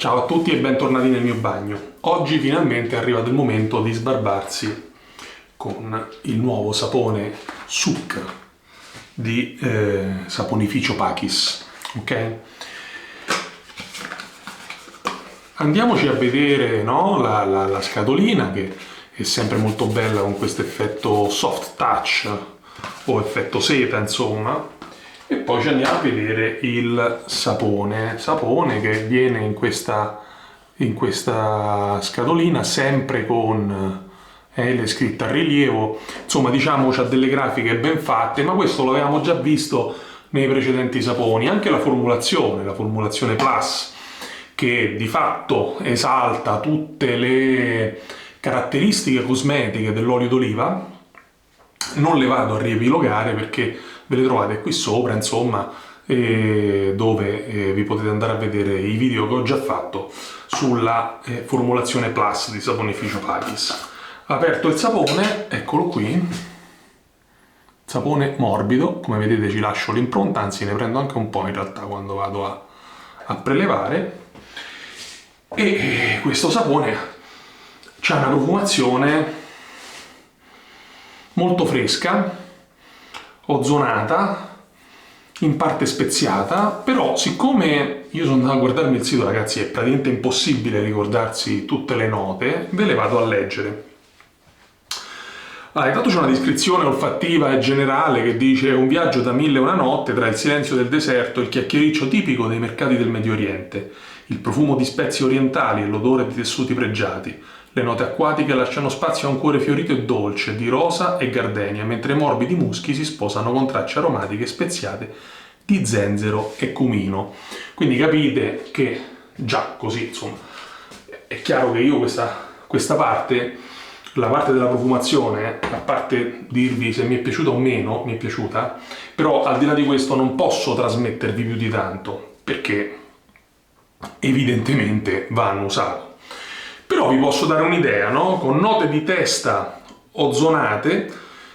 Ciao a tutti e bentornati nel mio bagno. Oggi finalmente è arrivato il momento di sbarbarsi con il nuovo sapone Suc di saponificio Pakis. Ok? Andiamoci a vedere, no, la scatolina, che è sempre molto bella con questo effetto soft touch o effetto seta, insomma. E poi ci andiamo a vedere il sapone che viene in questa scatolina, sempre con le scritte a rilievo. Insomma, diciamo, c'ha delle grafiche ben fatte, ma questo l'avevamo già visto nei precedenti saponi. Anche la formulazione Plus, che di fatto esalta tutte le caratteristiche cosmetiche dell'olio d'oliva, non le vado a riepilogare perché ve le trovate qui sopra, insomma, dove vi potete andare a vedere i video che ho già fatto sulla formulazione Plus di saponificio Pakis. Aperto il sapone, eccolo qui, sapone morbido, come vedete ci lascio l'impronta, anzi ne prendo anche un po' in realtà quando vado a prelevare. E questo sapone ha una profumazione molto fresca, ozonata, in parte speziata, però siccome io sono andato a guardarmi il sito, ragazzi, è praticamente impossibile ricordarsi tutte le note, ve le vado a leggere. Intanto c'è una descrizione olfattiva e generale che dice: un viaggio da 1001 notte tra il silenzio del deserto e il chiacchiericcio tipico dei mercati del Medio Oriente, il profumo di spezie orientali e l'odore di tessuti pregiati. Le note acquatiche lasciano spazio a un cuore fiorito e dolce di rosa e gardenia, mentre i morbidi muschi si sposano con tracce aromatiche speziate di zenzero e cumino. Quindi capite che già così, insomma, è chiaro che io questa parte, la parte della profumazione, a parte dirvi se mi è piaciuta o meno, mi è piaciuta, però al di là di questo non posso trasmettervi più di tanto, perché evidentemente vanno usati. Però vi posso dare un'idea, no? Con note di testa ozonate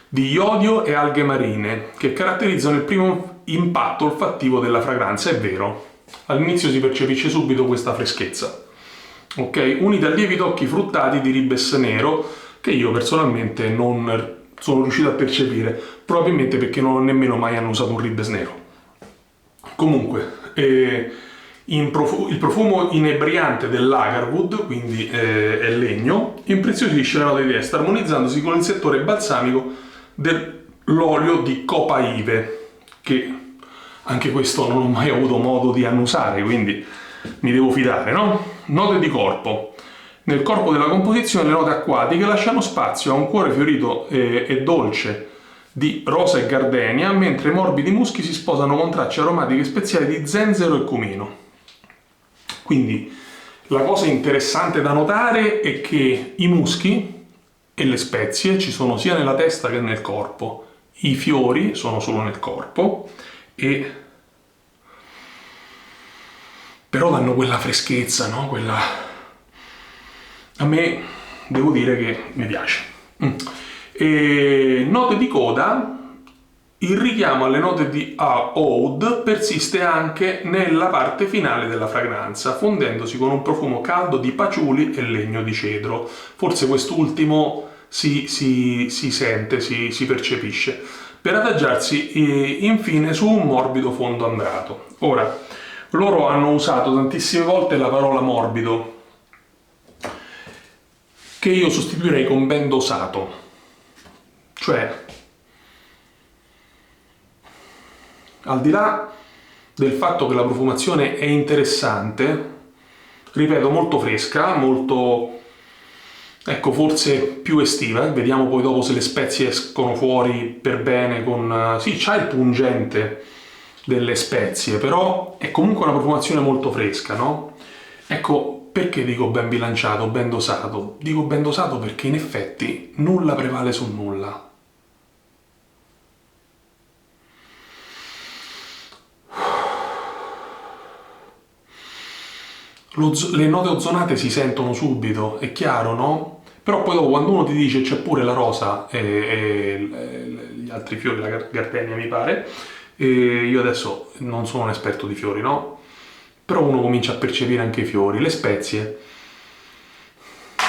di iodio e alghe marine che caratterizzano il primo impatto olfattivo della fragranza. È vero, all'inizio si percepisce subito questa freschezza, ok? Unita a lievi tocchi fruttati di ribes nero che io personalmente non sono riuscito a percepire, probabilmente perché non ho nemmeno mai annusato un ribes nero. Comunque, il profumo inebriante dell'agarwood, quindi è legno, impreziosisce la nota di testa, armonizzandosi con il settore balsamico dell'olio di copaive, che anche questo non ho mai avuto modo di annusare, quindi mi devo fidare, no? Note di corpo. Nel corpo della composizione le note acquatiche lasciano spazio a un cuore fiorito e dolce di rosa e gardenia, mentre i morbidi muschi si sposano con tracce aromatiche speziali di zenzero e cumino. Quindi la cosa interessante da notare è che i muschi e le spezie ci sono sia nella testa che nel corpo. I fiori sono solo nel corpo, e però danno quella freschezza, no? A me devo dire che mi piace. E note di coda. Il richiamo alle note di oud persiste anche nella parte finale della fragranza, fondendosi con un profumo caldo di paciuli e legno di cedro. Forse quest'ultimo si sente, si percepisce, per adagiarsi infine su un morbido fondo andrato. Ora, loro hanno usato tantissime volte la parola morbido, che io sostituirei con ben dosato, cioè al di là del fatto che la profumazione è interessante, ripeto, molto fresca, molto, ecco, forse più estiva, vediamo poi dopo se le spezie escono fuori per bene con... sì, c'ha il pungente delle spezie, però è comunque una profumazione molto fresca, no? Ecco, perché dico ben bilanciato, ben dosato? Dico ben dosato perché in effetti nulla prevale su nulla. Le note ozonate si sentono subito, è chiaro, no? Però poi dopo quando uno ti dice c'è pure la rosa e gli altri fiori, la gardenia mi pare, e io adesso non sono un esperto di fiori, no? però uno comincia a percepire anche i fiori, le spezie.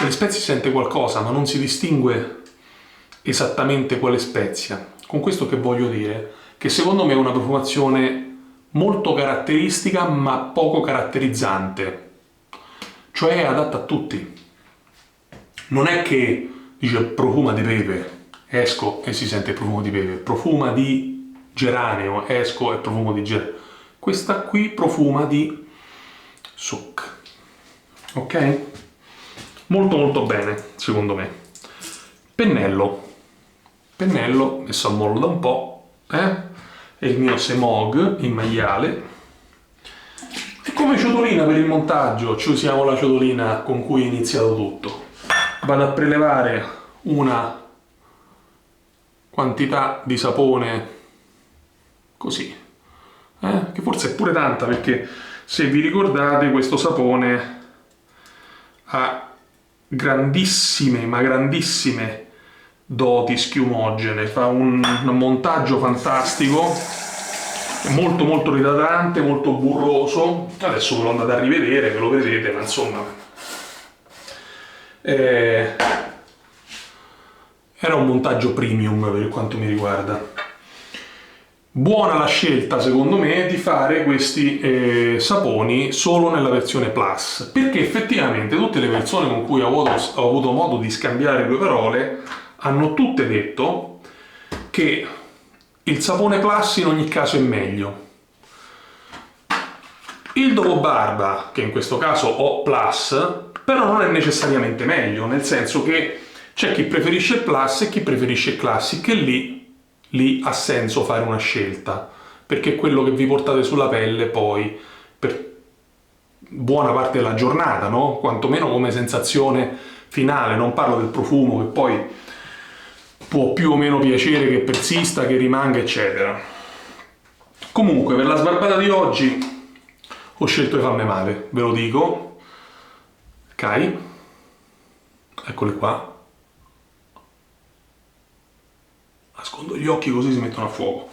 Le spezie sente qualcosa, ma non si distingue esattamente quale spezia. Con questo che voglio dire? Che secondo me è una profumazione molto caratteristica ma poco caratterizzante, cioè è adatta a tutti. Non è che dice profuma di pepe, esco e si sente il profumo di pepe, profuma di geranio, esco e profumo di geranio. Questa qui profuma di suc, ok? Molto molto bene, secondo me. Pennello, messo a mollo da un po', è il mio Semog in maiale. E come ciotolina per il montaggio ci usiamo la ciotolina con cui è iniziato tutto. Vado a prelevare una quantità di sapone così, che forse è pure tanta, perché se vi ricordate questo sapone ha grandissime ma grandissime doti schiumogene, fa un montaggio fantastico, è molto molto idratante, molto burroso. Adesso ve lo andate a rivedere, ve lo vedete, ma insomma era un montaggio premium per quanto mi riguarda. Buona la scelta, secondo me, di fare questi saponi solo nella versione Plus, perché effettivamente tutte le persone con cui ho avuto modo di scambiare due parole hanno tutte detto che il sapone Plus in ogni caso è meglio. Il dopo barba, che in questo ho ho Plus, però non è necessariamente meglio, nel senso che c'è chi preferisce il Plus e chi preferisce il Classic, e lì ha senso fare una scelta, perché è quello che vi portate sulla pelle poi per buona parte della giornata, no? Quantomeno come sensazione finale, non parlo del profumo che poi può più o meno piacere, che persista, che rimanga, eccetera. Comunque, per la sbarbata di oggi ho scelto di farmi male, ve lo dico. Kai, eccoli qua. Nascondo gli occhi così si mettono a fuoco.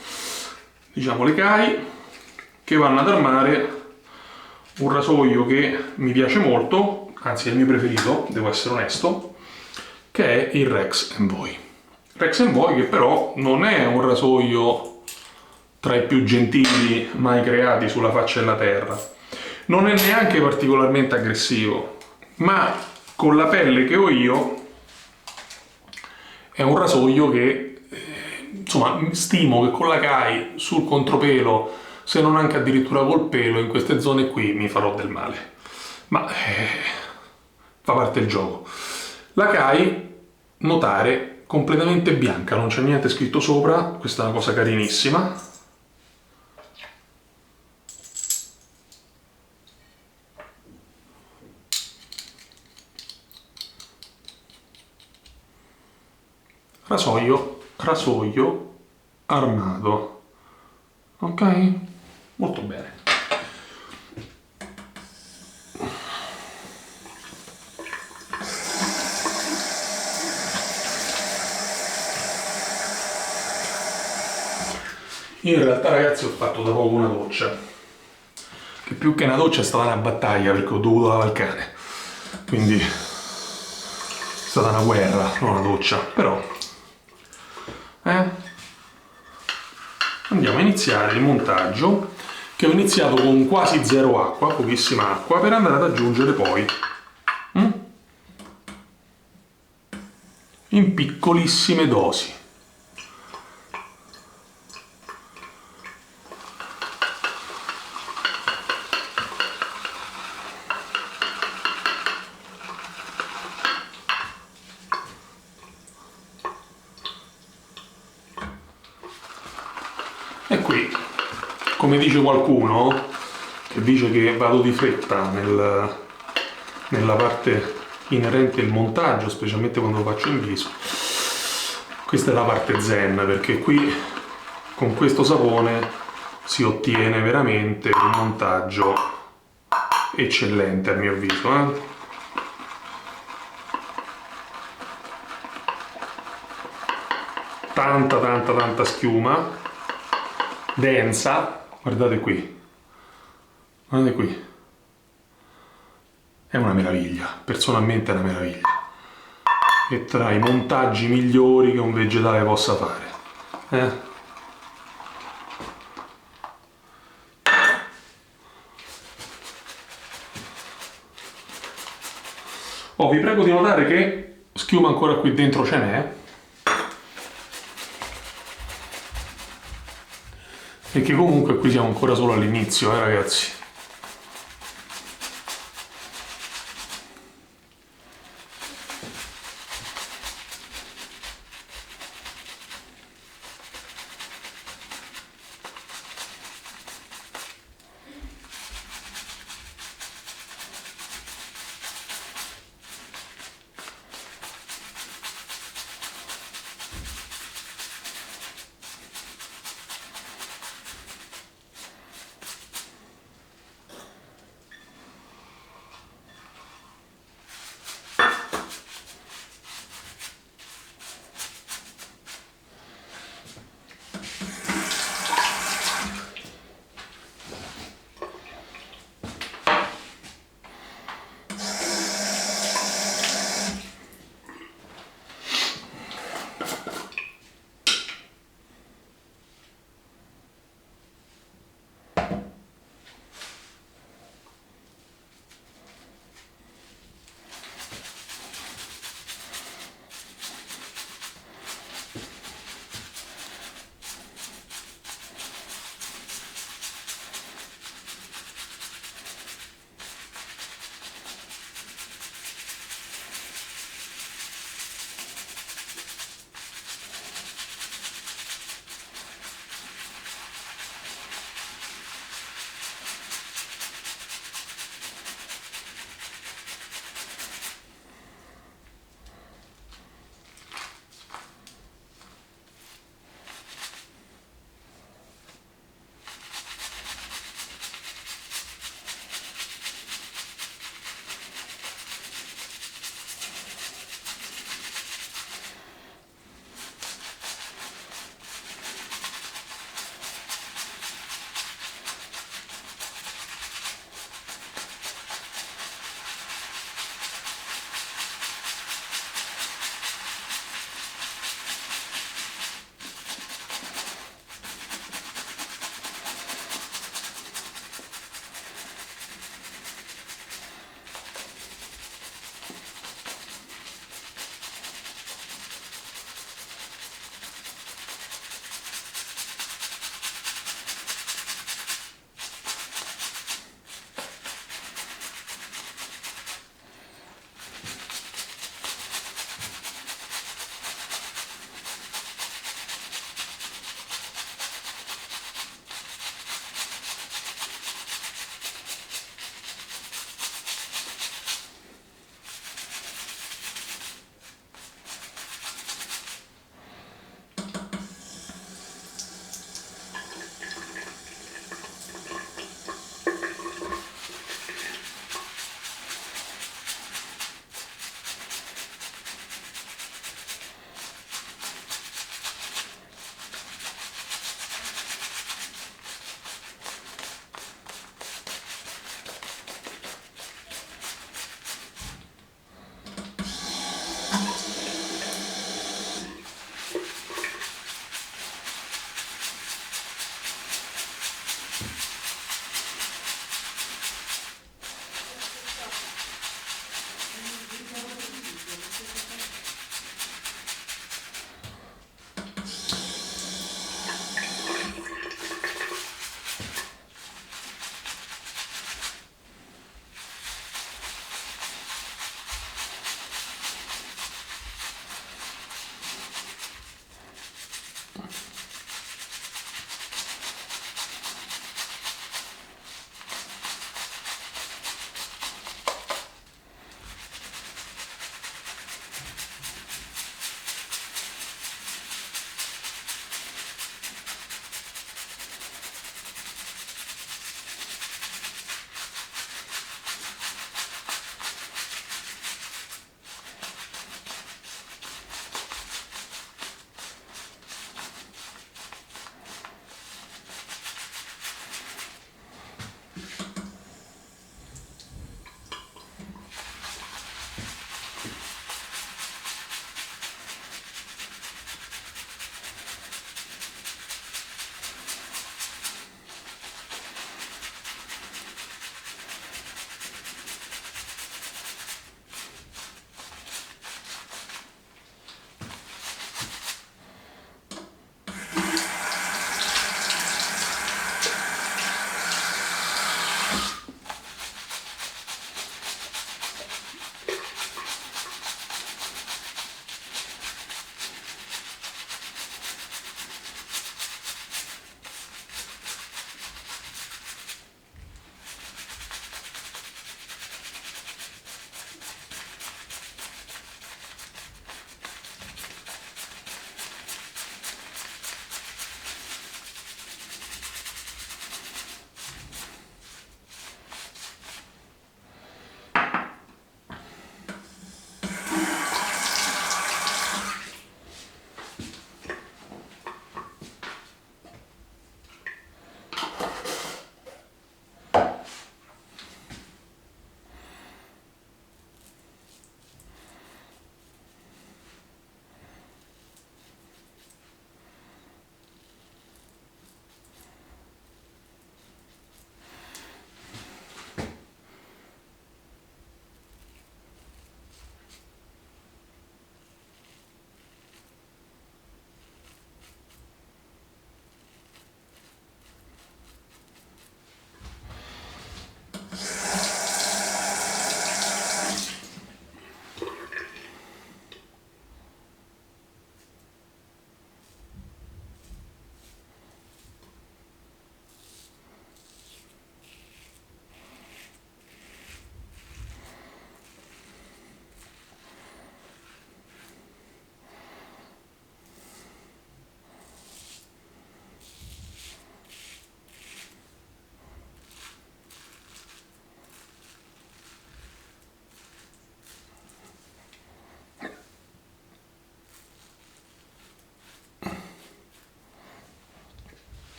Diciamo le Kai, che vanno ad armare un rasoio che mi piace molto, anzi è il mio preferito, devo essere onesto, che è il Rex Envoy. Rex Envoy, che però non è un rasoio tra i più gentili mai creati sulla faccia della terra. Non è neanche particolarmente aggressivo, ma con la pelle che ho io è un rasoio che insomma stimo che con la Kai sul contropelo, se non anche addirittura col pelo, in queste zone qui mi farò del male, ma fa parte del gioco. La Kai, notare, completamente bianca, non c'è niente scritto sopra, questa è una cosa carinissima. Rasoio armato, ok? Molto bene. In realtà, ragazzi, ho fatto da poco una doccia, che più che una doccia è stata una battaglia, perché ho dovuto lavare il cane, quindi è stata una guerra, non una doccia, però andiamo a iniziare il montaggio, che ho iniziato con quasi zero acqua, pochissima acqua, per andare ad aggiungere poi in piccolissime dosi. E qui, come dice qualcuno, che dice che vado di fretta nella parte inerente al montaggio, specialmente quando lo faccio in viso, questa è la parte zen, perché qui con questo sapone si ottiene veramente un montaggio eccellente, a mio avviso. Tanta schiuma, densa, guardate qui, è una meraviglia, personalmente è una meraviglia. È tra i montaggi migliori che un vegetale possa fare. Oh, vi prego di notare che schiuma ancora qui dentro ce n'è. E che comunque qui siamo ancora solo all'inizio, ragazzi.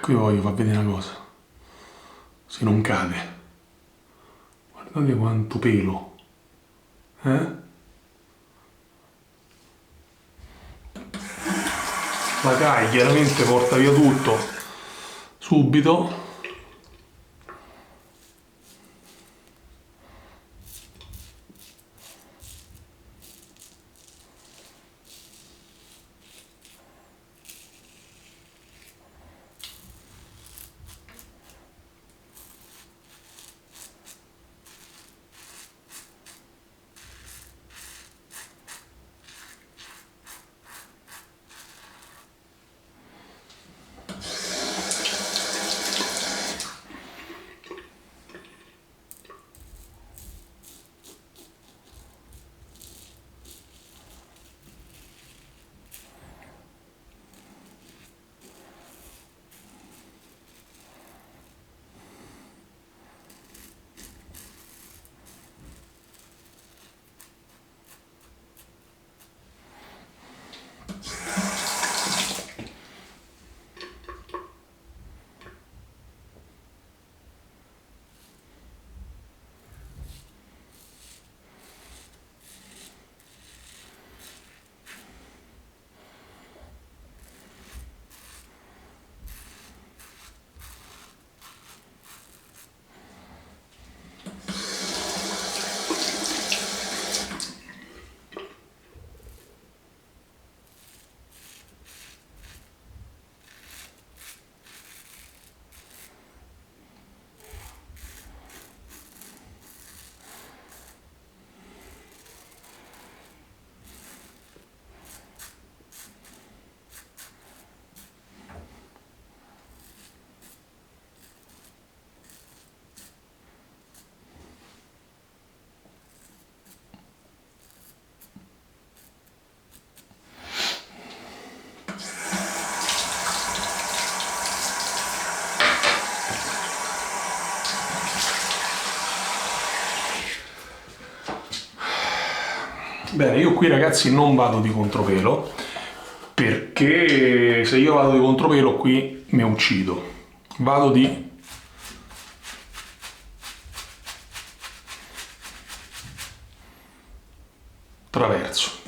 Qui voglio far vedere una cosa. Se non cade. Guardate quanto pelo. La CAI chiaramente porta via tutto subito. Bene, io qui ragazzi non vado di contropelo, perché se io vado di contropelo qui mi uccido. Vado di traverso.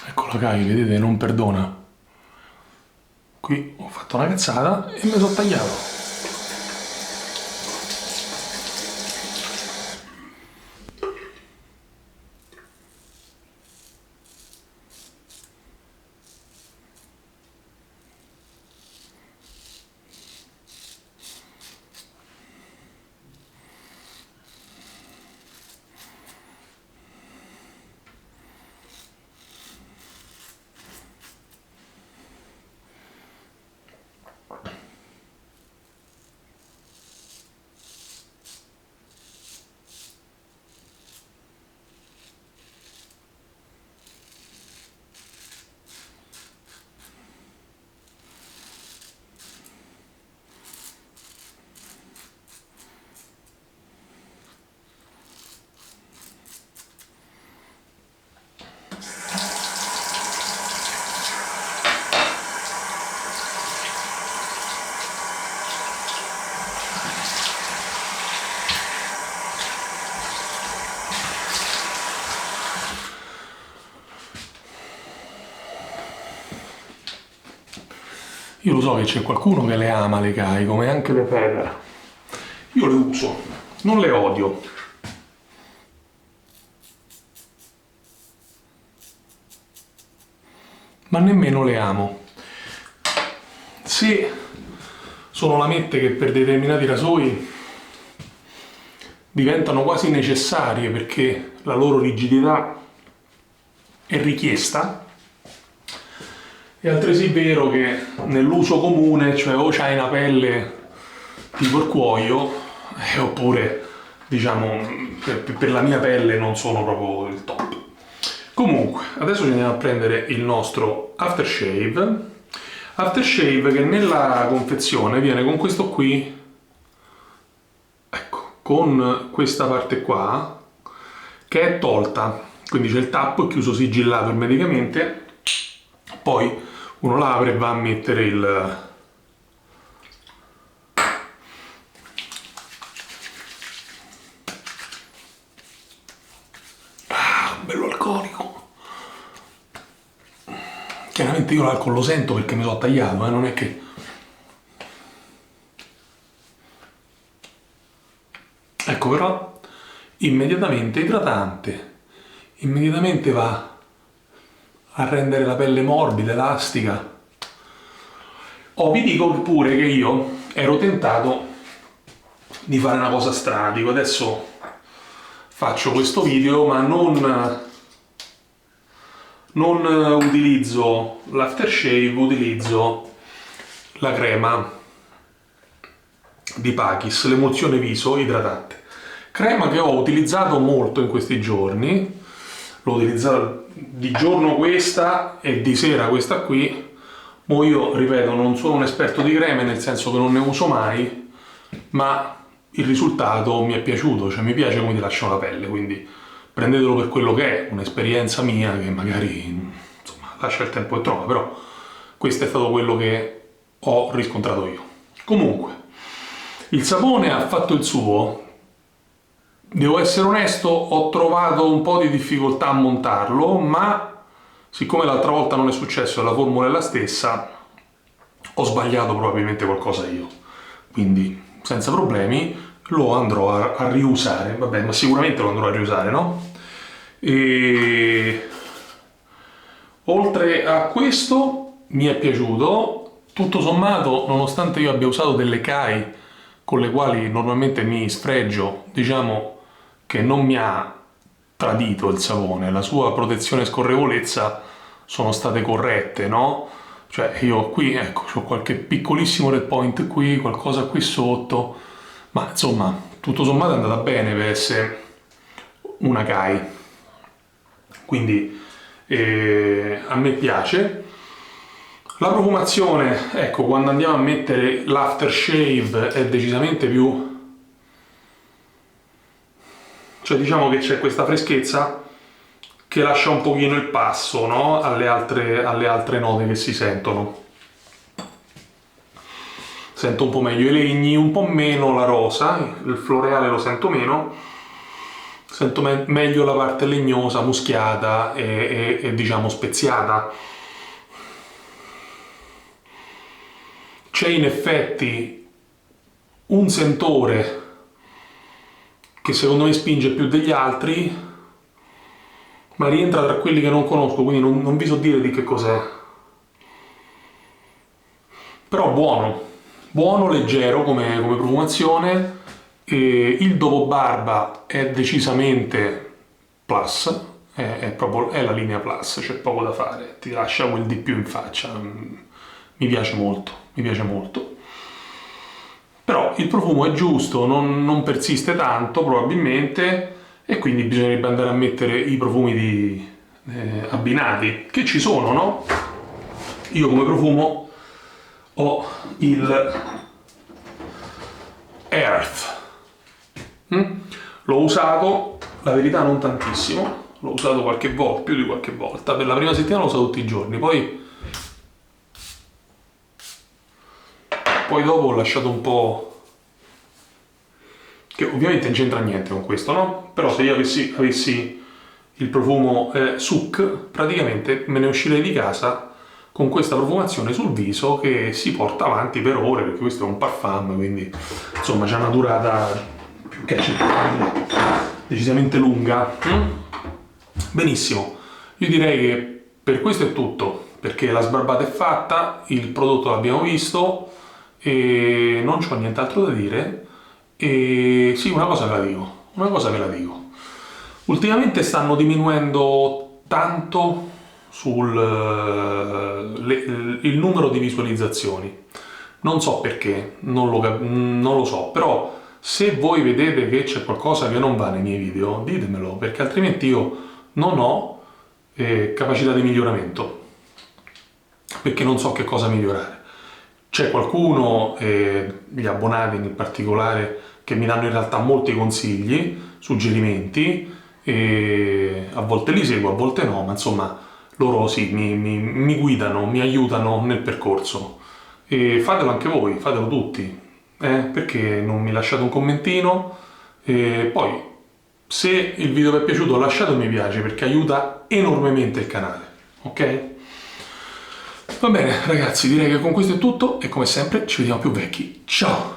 Ecco la CAI, vedete, non perdona. Qui ho fatto una cazzata e mi sono tagliato. lo so che c'è qualcuno che le ama le Kai, come anche le Feather. Io le uso, non le odio. Ma nemmeno le amo. Se sono lamette che per determinati rasoi diventano quasi necessarie perché la loro rigidità è richiesta, è altresì vero che nell'uso comune, cioè o c'hai una pelle tipo il cuoio, oppure diciamo per la mia pelle non sono proprio il top. Comunque, adesso ci andiamo a prendere il nostro aftershave che nella confezione viene con questo qui, ecco, con questa parte qua che è tolta, quindi c'è il tappo chiuso sigillato ermeticamente, poi uno la apre e va a mettere il bello alcolico. Chiaramente io l'alcol lo sento perché mi sono tagliato, non è che... Ecco, però immediatamente idratante, immediatamente va a rendere la pelle morbida, elastica. Vi dico pure che io ero tentato di fare una cosa strana, dico adesso faccio questo video ma non utilizzo l'aftershave, utilizzo la crema di Pakis, l'emulsione viso idratante. Crema che ho utilizzato molto in questi giorni, l'ho utilizzata di giorno questa e di sera questa qui. Mo io, ripeto, non sono un esperto di creme, nel senso che non ne uso mai, ma il risultato mi è piaciuto, cioè mi piace come ti lasciano la pelle, quindi prendetelo per quello che è, un'esperienza mia che magari, insomma, lascia il tempo che trova, però questo è stato quello che ho riscontrato io. Comunque, il sapone ha fatto il suo. Devo essere onesto, ho trovato un po' di difficoltà a montarlo, ma siccome l'altra volta non è successo e la formula è la stessa, ho sbagliato probabilmente qualcosa io. Quindi, senza problemi, lo andrò a riusare. Vabbè, ma sicuramente lo andrò a riusare, no? E oltre a questo, mi è piaciuto. Tutto sommato, nonostante io abbia usato delle Kai con le quali normalmente mi sfregio, diciamo che non mi ha tradito il sapone, la sua protezione e scorrevolezza sono state corrette, no? Cioè io qui, ecco, ho qualche piccolissimo red point qui, qualcosa qui sotto, ma insomma, tutto sommato è andata bene per essere una Kai. Quindi a me piace. La profumazione, ecco, quando andiamo a mettere l'aftershave è decisamente più... Cioè diciamo che c'è questa freschezza che lascia un pochino il passo, no? alle altre note che si sentono. Sento un po' meglio i legni, un po' meno la rosa, il floreale lo sento meno, sento meglio la parte legnosa, muschiata e diciamo speziata. C'è in effetti un sentore che secondo me spinge più degli altri, ma rientra tra quelli che non conosco, quindi non vi so dire di che cos'è. Però buono, leggero come profumazione, e il dopo barba è decisamente plus, è la linea plus, c'è poco da fare, ti lascia quel di più in faccia, mi piace molto. Però il profumo è giusto, non persiste tanto probabilmente, e quindi bisognerebbe andare a mettere i profumi abbinati, che ci sono, no? Io come profumo ho il Earth. L'ho usato, la verità non tantissimo, l'ho usato qualche volta, più di qualche volta. Per la prima settimana l'ho usato tutti i giorni, poi dopo ho lasciato un po', che ovviamente non c'entra niente con questo, no? Però se io avessi il profumo Souk, praticamente me ne uscirei di casa con questa profumazione sul viso che si porta avanti per ore, perché questo è un parfum, quindi insomma c'è una durata più che decisamente lunga. Benissimo, io direi che per questo è tutto, perché la sbarbata è fatta, il prodotto l'abbiamo visto e non c'ho nient'altro da dire. E sì, una cosa ve la dico. Ultimamente stanno diminuendo tanto il numero di visualizzazioni. Non so perché, non lo so, però se voi vedete che c'è qualcosa che non va nei miei video, ditemelo, perché altrimenti io non ho capacità di miglioramento, perché non so che cosa migliorare. C'è qualcuno, gli abbonati in particolare, che mi danno in realtà molti consigli, suggerimenti, e a volte li seguo, a volte no, ma insomma loro sì, mi guidano, mi aiutano nel percorso. E fatelo anche voi, fatelo tutti, perché non mi lasciate un commentino? E poi, se il video vi è piaciuto, lasciate un mi piace, perché aiuta enormemente il canale, ok? Va bene ragazzi, direi che con questo è tutto e come sempre ci vediamo più vecchi. Ciao!